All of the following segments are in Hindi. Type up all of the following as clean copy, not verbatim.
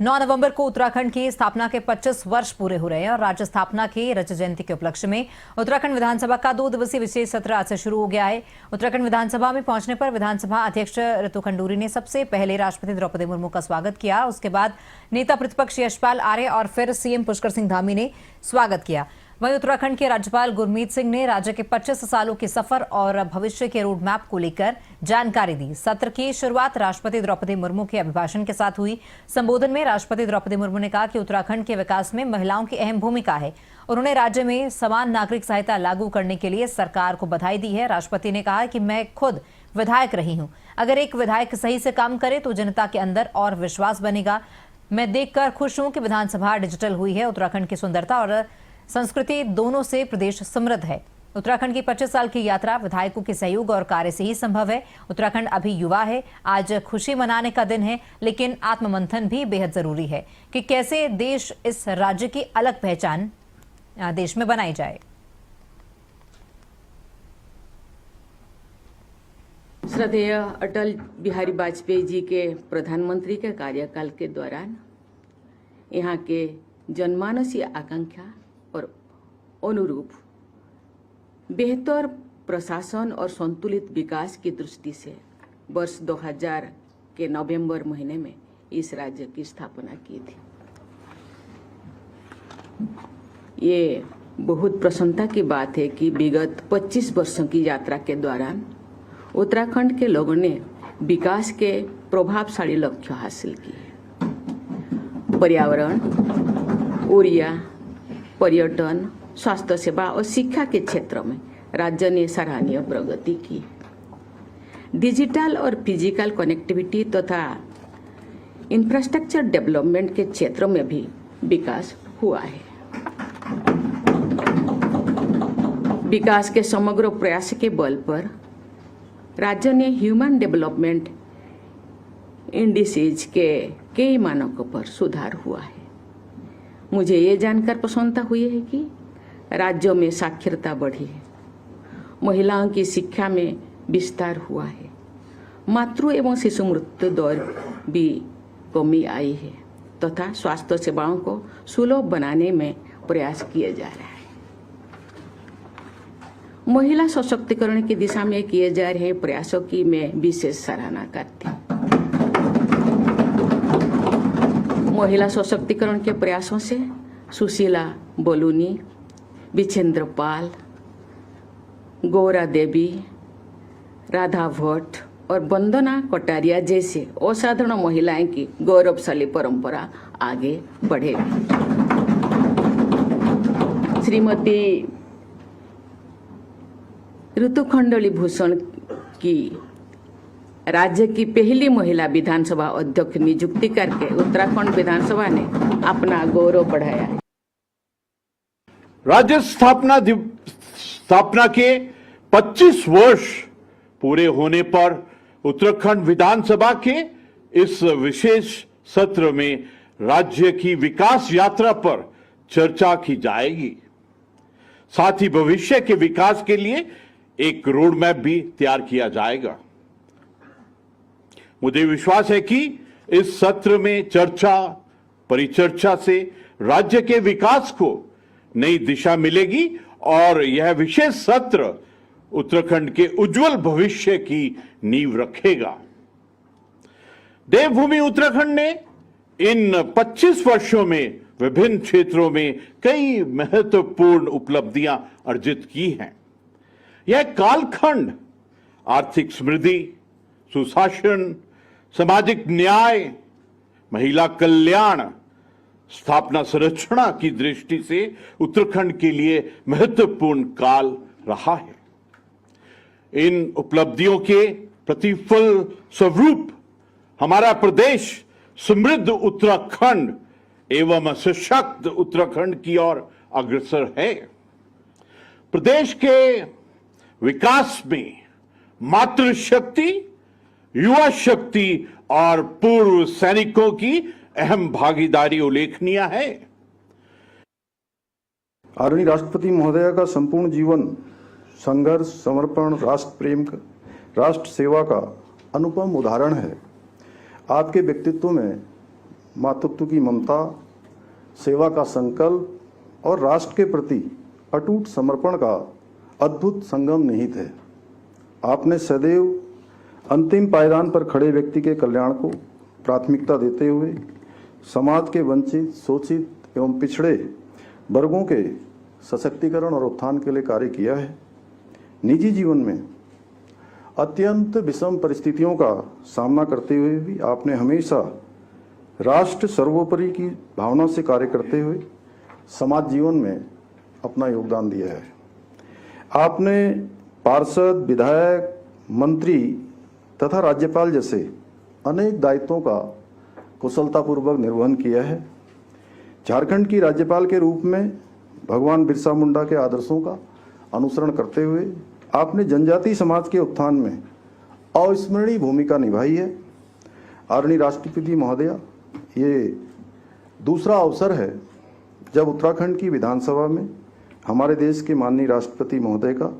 9 नवंबर को उत्तराखंड की स्थापना के 25 वर्ष पूरे हो रहे हैं और राज्य स्थापना की रजत जयंती के उपलक्ष्य में उत्तराखंड विधानसभा का 2 दिवसीय विशेष सत्र आज से शुरू हो गया है। उत्तराखंड विधानसभा में पहुंचने पर विधानसभा अध्यक्ष ऋतु खंडूरी ने सबसे पहले राष्ट्रपति द्रौपदी मुर्मू का स्वागत किया। उसके बाद नेता प्रतिपक्ष यशपाल आर्य और फिर सीएम पुष्कर सिंह धामी ने स्वागत किया। वहीं उत्तराखंड के राज्यपाल गुरमीत सिंह ने राज्य के 25 सालों के सफर और भविष्य के रोड मैप को लेकर जानकारी दी। सत्र की शुरुआत राष्ट्रपति द्रौपदी मुर्मू के अभिभाषण के साथ हुई। संबोधन में राष्ट्रपति द्रौपदी मुर्मू ने कहा कि उत्तराखंड के विकास में महिलाओं की अहम भूमिका है। उन्होंने राज्य में समान नागरिक संहिता लागू करने के लिए सरकार को बधाई दी है। राष्ट्रपति ने कहा कि मैं खुद विधायक रही हूं, अगर एक विधायक सही से काम करे तो जनता के अंदर और विश्वास बनेगा। मैं देखकर खुश हूं कि विधानसभा डिजिटल हुई है। उत्तराखंड की सुंदरता और संस्कृति दोनों से प्रदेश समृद्ध है। उत्तराखंड की 25 साल की यात्रा विधायकों के सहयोग और कार्य से ही संभव है। उत्तराखंड अभी युवा है। आज खुशी मनाने का दिन है, लेकिन आत्ममंथन भी बेहद जरूरी है कि कैसे देश इस राज्य की अलग पहचान देश में बनाई जाए। श्रद्धेय अटल बिहारी वाजपेयी जी के प्रधानमंत्री के कार्यकाल के दौरान यहाँ के जनमानसीय आकांक्षा और अनुरूप बेहतर प्रशासन और संतुलित विकास की दृष्टि से वर्ष 2000 के नवंबर महीने में इस राज्य की स्थापना की थी। ये बहुत प्रसन्नता की बात है कि विगत 25 वर्षों की यात्रा के दौरान उत्तराखंड के लोगों ने विकास के प्रभावशाली लक्ष्य हासिल किए। पर्यावरण, ऊर्जा, पर्यटन, स्वास्थ्य सेवा और शिक्षा के क्षेत्र में राज्य ने सराहनीय प्रगति की। डिजिटल और फिजिकल कनेक्टिविटी तथा इंफ्रास्ट्रक्चर डेवलपमेंट के क्षेत्र में भी विकास हुआ है। विकास के समग्र प्रयास के बल पर राज्य ने ह्यूमन डेवलपमेंट इंडिसेज के कई मानकों पर सुधार हुआ है। मुझे ये जानकर प्रसन्नता हुई है कि राज्यों में साक्षरता बढ़ी है, महिलाओं की शिक्षा में विस्तार हुआ है, मातृ एवं शिशु मृत्यु दर भी कमी आई है तथा स्वास्थ्य सेवाओं को सुलभ बनाने में प्रयास किए जा रहा है। महिला सशक्तिकरण की दिशा में किए जा रहे प्रयासों की मैं विशेष सराहना करती हूँ। महिला सशक्तिकरण के प्रयासों से सुशीला बोलूनी, विछेंद्र पाल, गौरा देवी, राधा भट्ट और वंदना कटारिया जैसे असाधारण महिलाएं की गौरवशाली परंपरा आगे बढ़ेगी। श्रीमती ऋतु खंडूरी भूषण की राज्य की पहली महिला विधानसभा अध्यक्ष नियुक्ति करके उत्तराखंड विधानसभा ने अपना गौरव बढ़ाया है। राज्य स्थापना के 25 वर्ष पूरे होने पर उत्तराखंड विधानसभा के इस विशेष सत्र में राज्य की विकास यात्रा पर चर्चा की जाएगी। साथ ही भविष्य के विकास के लिए एक रोड मैप भी तैयार किया जाएगा। मुझे विश्वास है कि इस सत्र में चर्चा परिचर्चा से राज्य के विकास को नई दिशा मिलेगी और यह विशेष सत्र उत्तराखंड के उज्जवल भविष्य की नींव रखेगा। देवभूमि उत्तराखंड ने इन 25 वर्षों में विभिन्न क्षेत्रों में कई महत्वपूर्ण उपलब्धियां अर्जित की हैं। यह कालखंड आर्थिक समृद्धि, सुशासन, सामाजिक न्याय, महिला कल्याण, स्थापना संरचना की दृष्टि से उत्तराखंड के लिए महत्वपूर्ण काल रहा है। इन उपलब्धियों के प्रतिफल स्वरूप हमारा प्रदेश समृद्ध उत्तराखंड एवं सशक्त उत्तराखंड की ओर अग्रसर है। प्रदेश के विकास में मातृशक्ति, युवा शक्ति और पूर्व सैनिकों की अहम भागीदारी उल्लेखनीय है। आदरणीय राष्ट्रपति महोदय का संपूर्ण जीवन संघर्ष, समर्पण, राष्ट्र प्रेम, राष्ट्र सेवा का अनुपम उदाहरण है। आपके व्यक्तित्व में मातृत्व की ममता, सेवा का संकल्प और राष्ट्र के प्रति अटूट समर्पण का अद्भुत संगम निहित है। आपने सदैव अंतिम पायदान पर खड़े व्यक्ति के कल्याण को प्राथमिकता देते हुए समाज के वंचित, शोषित एवं पिछड़े वर्गों के सशक्तिकरण और उत्थान के लिए कार्य किया है। निजी जीवन में अत्यंत विषम परिस्थितियों का सामना करते हुए भी आपने हमेशा राष्ट्र सर्वोपरि की भावना से कार्य करते हुए समाज जीवन में अपना योगदान दिया है। आपने पार्षद, विधायक, मंत्री तथा राज्यपाल जैसे अनेक दायित्वों का कुशलतापूर्वक निर्वहन किया है। झारखंड की राज्यपाल के रूप में भगवान बिरसा मुंडा के आदर्शों का अनुसरण करते हुए आपने जनजातीय समाज के उत्थान में अविस्मरणीय भूमिका निभाई है। आदरणीय राष्ट्रपति महोदया, ये दूसरा अवसर है जब उत्तराखंड की विधानसभा में हमारे देश के माननीय राष्ट्रपति महोदय का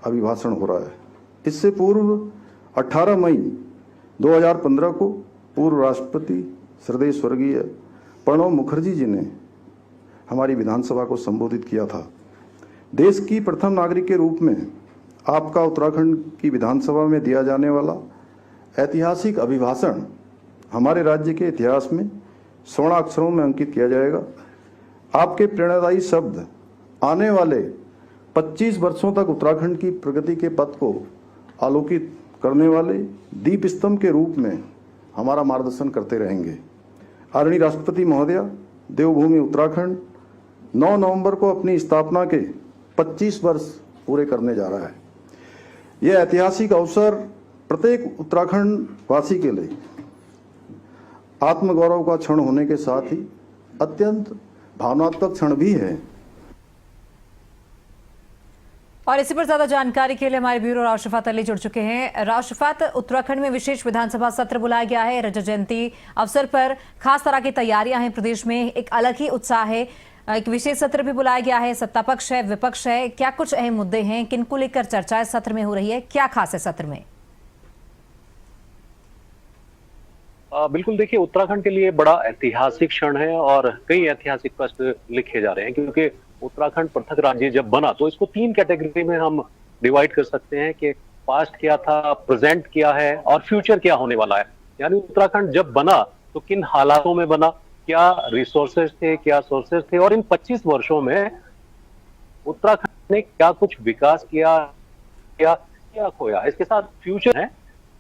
अभिभाषण हो रहा है। इससे पूर्व 18 मई 2015 को पूर्व राष्ट्रपति श्रद्धेय स्वर्गीय प्रणब मुखर्जी जी ने हमारी विधानसभा को संबोधित किया था। देश की प्रथम नागरिक के रूप में आपका उत्तराखंड की विधानसभा में दिया जाने वाला ऐतिहासिक अभिभाषण हमारे राज्य के इतिहास में स्वर्णाक्षरों में अंकित किया जाएगा। आपके प्रेरणादायी शब्द आने वाले 25 वर्षों तक उत्तराखंड की प्रगति के पथ को आलोकित करने वाले दीप स्तंभ के रूप में हमारा मार्गदर्शन करते रहेंगे। आदरणीय राष्ट्रपति महोदया, देवभूमि उत्तराखंड 9 नवंबर को अपनी स्थापना के 25 वर्ष पूरे करने जा रहा है। यह ऐतिहासिक अवसर प्रत्येक उत्तराखंड वासी के लिए आत्मगौरव का क्षण होने के साथ ही अत्यंत भावनात्मक क्षण भी है। और इसी पर ज्यादा जानकारी के लिए हमारे ब्यूरो राशिफात अली जुड़ चुके हैं। राशिफात, उत्तराखंड में विशेष विधानसभा सत्र बुलाया गया है। रजत जयंती अवसर पर खास तरह की तैयारियां हैं प्रदेश में, एक अलग ही उत्साह है। एक विशेष सत्र भी बुलाया गया है, सत्ता पक्ष है, विपक्ष है। क्या कुछ अहम मुद्दे हैं, किनको लेकर चर्चा इस सत्र में हो रही है, क्या खास है सत्र में? बिल्कुल, देखिए, उत्तराखंड के लिए बड़ा ऐतिहासिक क्षण है और कई ऐतिहासिक प्रश्न लिखे जा रहे हैं, क्योंकि उत्तराखंड पृथक राज्य जब बना तो इसको 3 कैटेगरी में हम डिवाइड कर सकते हैं कि पास्ट क्या था, प्रेजेंट क्या है और फ्यूचर क्या होने वाला है। यानी उत्तराखंड जब बना तो किन हालातों में बना, क्या रिसोर्सेज थे, क्या सोर्सेज थे, और इन 25 वर्षों में उत्तराखंड ने क्या कुछ विकास किया, क्या खोया। इसके साथ फ्यूचर है,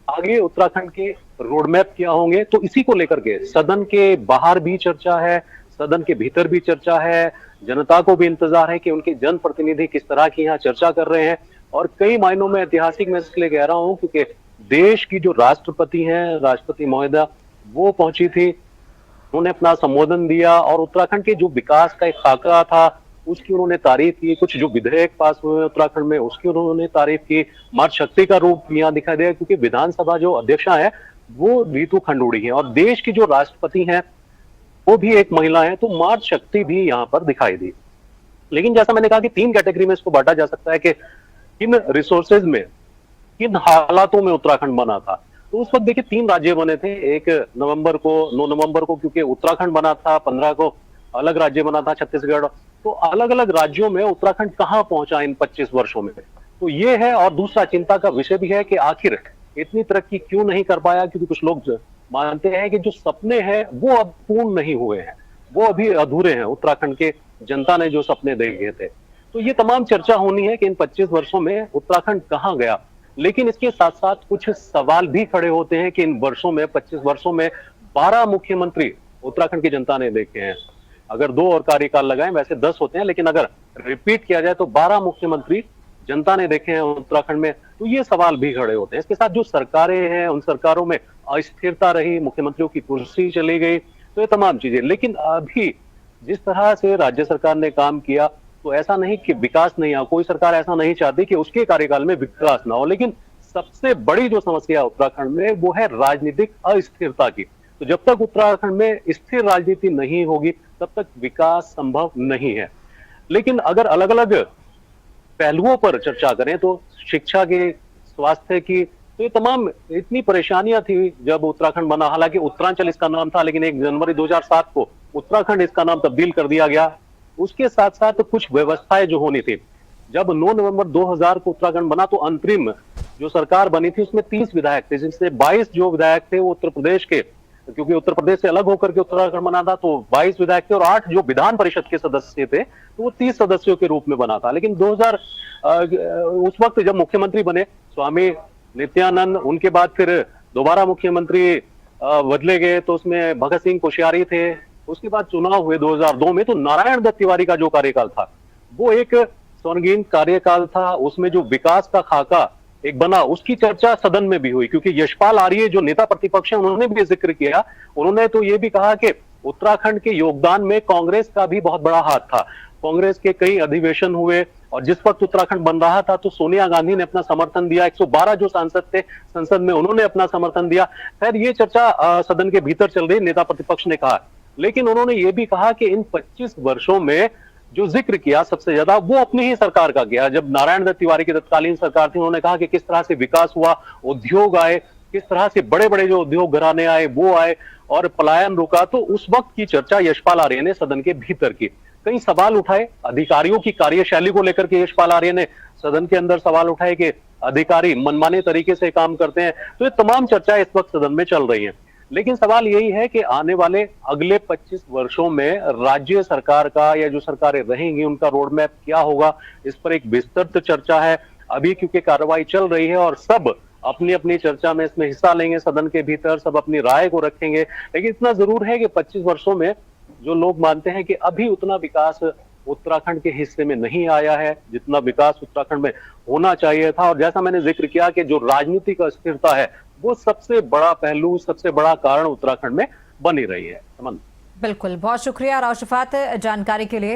आगे उत्तराखंड के रोडमैप क्या होंगे, तो इसी को लेकर के सदन के बाहर भी चर्चा है, सदन के भीतर भी चर्चा है। जनता को भी इंतजार है कि उनके जनप्रतिनिधि किस तरह की यहाँ चर्चा कर रहे हैं। और कई मायनों में ऐतिहासिक मैं इसलिए कह रहा हूं क्योंकि देश की जो राष्ट्रपति हैं, राष्ट्रपति महोदया, वो पहुंची थी, उन्होंने अपना संबोधन दिया और उत्तराखंड के जो विकास का एक खाका था उसकी उन्होंने तारीफ की। कुछ जो विधेयक पास हुए उत्तराखंड में उसकी उन्होंने तारीफ की। मातृशक्ति का रूप यहाँ दिखाई दिया, क्योंकि विधानसभा जो अध्यक्षा है वो रीतू खंडूड़ी है और देश की जो राष्ट्रपति हैं वो भी एक महिला है, तो मातृशक्ति भी यहाँ पर दिखाई दी। लेकिन जैसा मैंने कहा कि 3 कैटेगरी में इसको बांटा जा सकता है कि किन रिसोर्सेज में, किन हालातों में उत्तराखंड बना था। तो उस वक्त देखिए 3 राज्य बने थे, एक 9 नवंबर को क्योंकि उत्तराखंड बना था, 15 को अलग राज्य बना था छत्तीसगढ़। तो अलग अलग राज्यों में उत्तराखंड कहां पहुंचा इन 25 वर्षों में, तो ये है। और दूसरा चिंता का विषय भी है कि आखिर इतनी तरक्की क्यों नहीं कर पाया, क्योंकि कुछ लोग मानते हैं कि जो सपने हैं वो अब पूर्ण नहीं हुए हैं, वो अभी अधूरे हैं। उत्तराखंड के जनता ने जो सपने देखे थे, तो ये तमाम चर्चा होनी है कि इन 25 वर्षों में उत्तराखंड कहां गया। लेकिन इसके साथ साथ कुछ सवाल भी खड़े होते हैं कि इन वर्षों में, 25 वर्षों में 12 मुख्यमंत्री उत्तराखंड की जनता ने देखे हैं। अगर 2 और कार्यकाल लगाएं, वैसे 10 होते हैं, लेकिन अगर रिपीट किया जाए तो 12 मुख्यमंत्री जनता ने देखे हैं उत्तराखंड में। तो ये सवाल भी खड़े होते हैं। इसके साथ जो सरकारें हैं, उन सरकारों में अस्थिरता रही, मुख्यमंत्रियों की कुर्सी चली गई, तो ये तमाम चीजें। लेकिन अभी जिस तरह से राज्य सरकार ने काम किया, तो ऐसा नहीं कि विकास नहीं आ, कोई सरकार ऐसा नहीं चाहती कि उसके कार्यकाल में विकास ना हो। लेकिन सबसे बड़ी जो समस्या उत्तराखंड में वो है राजनीतिक अस्थिरता की। तो जब तक उत्तराखंड में स्थिर राजनीति नहीं होगी तब तक विकास संभव नहीं है। लेकिन अगर अलग अलग पहलुओं पर चर्चा करें तो शिक्षा की, स्वास्थ्य की, तो ये तमाम इतनी परेशानियां थी जब उत्तराखंड बना। हालांकि उत्तरांचल इसका नाम था, लेकिन 1 जनवरी 2007 को उत्तराखंड इसका नाम तब्दील कर दिया गया। उसके साथ साथ कुछ व्यवस्थाएं जो होनी थी, जब 9 नवंबर 2000 को उत्तराखंड बना तो अंतरिम जो सरकार बनी थी उसमें 30 विधायक थे, जिनसे 22 जो विधायक थे वो उत्तर प्रदेश के, क्योंकि उत्तर प्रदेश से अलग होकर के उत्तराखंड बना था, तो 22 विधायक थे और 8 जो विधान परिषद के सदस्य थे, तो वो 30 सदस्यों के रूप में बना था। लेकिन 2000 उस वक्त जब मुख्यमंत्री बने स्वामी नित्यानंद, उनके बाद फिर दोबारा मुख्यमंत्री बदले गए, तो उसमें भगत सिंह कोश्यारी थे। उसके बाद चुनाव हुए 2002 में, तो नारायण दत्त तिवारी का जो कार्यकाल था वो एक स्वर्णिम कार्यकाल था। उसमें जो विकास का खाका एक बना, उसकी चर्चा सदन में भी हुई, क्योंकि यशपाल आर्य जो नेता प्रतिपक्ष हैं उन्होंने भी जिक्र किया। उन्होंने तो ये भी कहा कि उत्तराखंड के योगदान में कांग्रेस का भी बहुत बड़ा हाथ था। कांग्रेस के कई अधिवेशन हुए और जिस वक्त उत्तराखंड बन रहा था तो सोनिया गांधी ने अपना समर्थन दिया, 112 जो सांसद थे संसद में उन्होंने अपना समर्थन दिया। खैर ये चर्चा सदन के भीतर चल रही, नेता प्रतिपक्ष ने कहा। लेकिन उन्होंने ये भी कहा कि इन 25 वर्षों में जो जिक्र किया सबसे ज्यादा वो अपनी ही सरकार का किया। जब नारायण दत्त तिवारी की तत्कालीन सरकार थी, उन्होंने कहा कि किस तरह से विकास हुआ, उद्योग आए, किस तरह से बड़े बड़े जो उद्योग घराने आए वो आए और पलायन रुका। तो उस वक्त की चर्चा यशपाल आर्य ने सदन के भीतर की। कई सवाल उठाए अधिकारियों की कार्यशैली को लेकर के, यशपाल आर्य ने सदन के अंदर सवाल उठाए कि अधिकारी मनमाने तरीके से काम करते हैं। तो ये तमाम चर्चा इस वक्त सदन में चल रही है। लेकिन सवाल यही है कि आने वाले अगले 25 वर्षों में राज्य सरकार का या जो सरकारें रहेंगी उनका रोड मैप क्या होगा, इस पर एक विस्तृत चर्चा है अभी, क्योंकि कार्रवाई चल रही है और सब अपनी अपनी चर्चा में इसमें हिस्सा लेंगे। सदन के भीतर सब अपनी राय को रखेंगे। लेकिन इतना जरूर है कि 25 वर्षों में जो लोग मानते हैं कि अभी उतना विकास उत्तराखंड के हिस्से में नहीं आया है जितना विकास उत्तराखंड में होना चाहिए था। और जैसा मैंने जिक्र किया कि जो राजनीतिक अस्थिरता है वो सबसे बड़ा पहलू, सबसे बड़ा कारण उत्तराखंड में बनी रही है। समन, बिल्कुल, बहुत शुक्रिया राव शफात जानकारी के लिए।